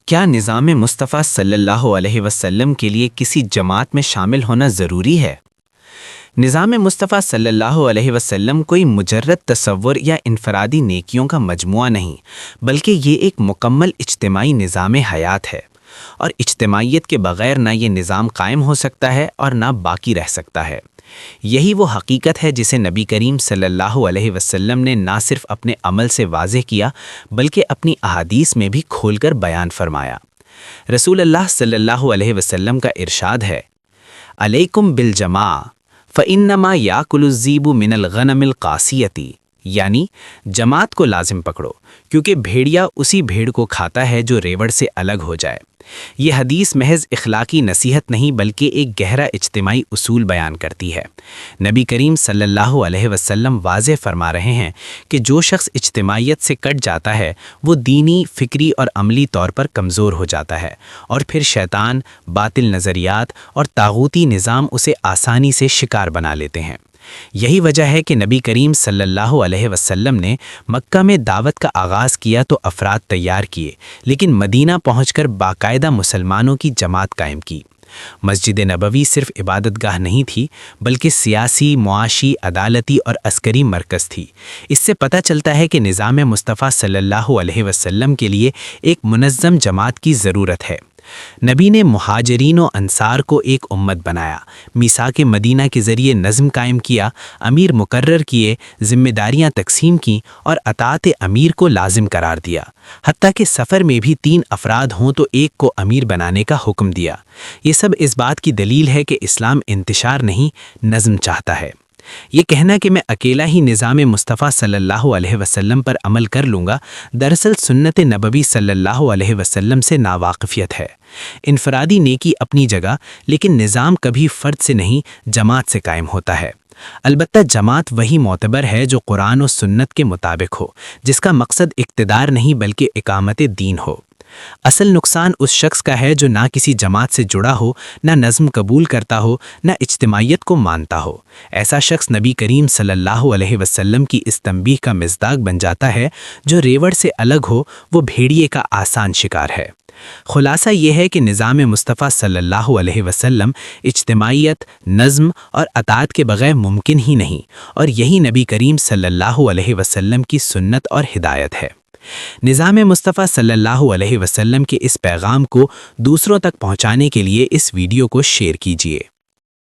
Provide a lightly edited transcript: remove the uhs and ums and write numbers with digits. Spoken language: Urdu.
کیا نظام مصطفیٰ صلی اللہ علیہ وسلم کے لیے کسی جماعت میں شامل ہونا ضروری ہے؟ نظام مصطفیٰ صلی اللہ علیہ وسلم کوئی مجرد تصور یا انفرادی نیکیوں کا مجموعہ نہیں، بلکہ یہ ایک مکمل اجتماعی نظام حیات ہے، اور اجتماعیت کے بغیر نہ یہ نظام قائم ہو سکتا ہے اور نہ باقی رہ سکتا ہے۔ یہی وہ حقیقت ہے جسے نبی کریم صلی اللہ علیہ وسلم نے نہ صرف اپنے عمل سے واضح کیا بلکہ اپنی احادیث میں بھی کھول کر بیان فرمایا۔ رسول اللہ صلی اللہ علیہ وسلم کا ارشاد ہے، علیکم بالجماع فإنما یاکل الذئب من الغنم القاسیۃ، یعنی جماعت کو لازم پکڑو کیونکہ بھیڑیا اسی بھیڑ کو کھاتا ہے جو ریوڑ سے الگ ہو جائے۔ یہ حدیث محض اخلاقی نصیحت نہیں بلکہ ایک گہرا اجتماعی اصول بیان کرتی ہے۔ نبی کریم صلی اللہ علیہ وسلم واضح فرما رہے ہیں کہ جو شخص اجتماعیت سے کٹ جاتا ہے وہ دینی، فکری اور عملی طور پر کمزور ہو جاتا ہے، اور پھر شیطان، باطل نظریات اور طاغوتی نظام اسے آسانی سے شکار بنا لیتے ہیں۔ یہی وجہ ہے کہ نبی کریم صلی اللہ علیہ وسلم نے مکہ میں دعوت کا آغاز کیا تو افراد تیار کیے، لیکن مدینہ پہنچ کر باقاعدہ مسلمانوں کی جماعت قائم کی۔ مسجد نبوی صرف عبادت گاہ نہیں تھی بلکہ سیاسی، معاشی، عدالتی اور عسکری مرکز تھی۔ اس سے پتہ چلتا ہے کہ نظام مصطفیٰ صلی اللہ علیہ وسلم کے لیے ایک منظم جماعت کی ضرورت ہے۔ نبی نے مہاجرین و انصار کو ایک امت بنایا، میثاق مدینہ کے ذریعے نظم قائم کیا، امیر مقرر کیے، ذمہ داریاں تقسیم کیں اور اطاعت امیر کو لازم قرار دیا۔ حتیٰ کہ سفر میں بھی 3 افراد ہوں تو ایک کو امیر بنانے کا حکم دیا۔ یہ سب اس بات کی دلیل ہے کہ اسلام انتشار نہیں، نظم چاہتا ہے۔ یہ کہنا کہ میں اکیلا ہی نظام مصطفیٰ صلی اللہ علیہ وسلم پر عمل کر لوں گا، دراصل سنت نبوی صلی اللہ علیہ وسلم سے ناواقفیت ہے۔ انفرادی نیکی اپنی جگہ، لیکن نظام کبھی فرد سے نہیں، جماعت سے قائم ہوتا ہے۔ البتہ جماعت وہی معتبر ہے جو قرآن و سنت کے مطابق ہو، جس کا مقصد اقتدار نہیں بلکہ اقامت دین ہو۔ اصل نقصان اس شخص کا ہے جو نہ کسی جماعت سے جڑا ہو، نہ نظم قبول کرتا ہو، نہ اجتماعیت کو مانتا ہو۔ ایسا شخص نبی کریم صلی اللہ علیہ وسلم کی اس تنبیہ کا مصداق بن جاتا ہے، جو ریوڑ سے الگ ہو وہ بھیڑیے کا آسان شکار ہے۔ خلاصہ یہ ہے کہ نظام مصطفیٰ صلی اللہ علیہ وسلم اجتماعیت، نظم اور اطاعت کے بغیر ممکن ہی نہیں، اور یہی نبی کریم صلی اللہ علیہ وسلم کی سنت اور ہدایت ہے۔ نظام مصطفیٰ صلی اللہ علیہ وسلم کے اس پیغام کو دوسروں تک پہنچانے کے لیے اس ویڈیو کو شیئر کیجیے۔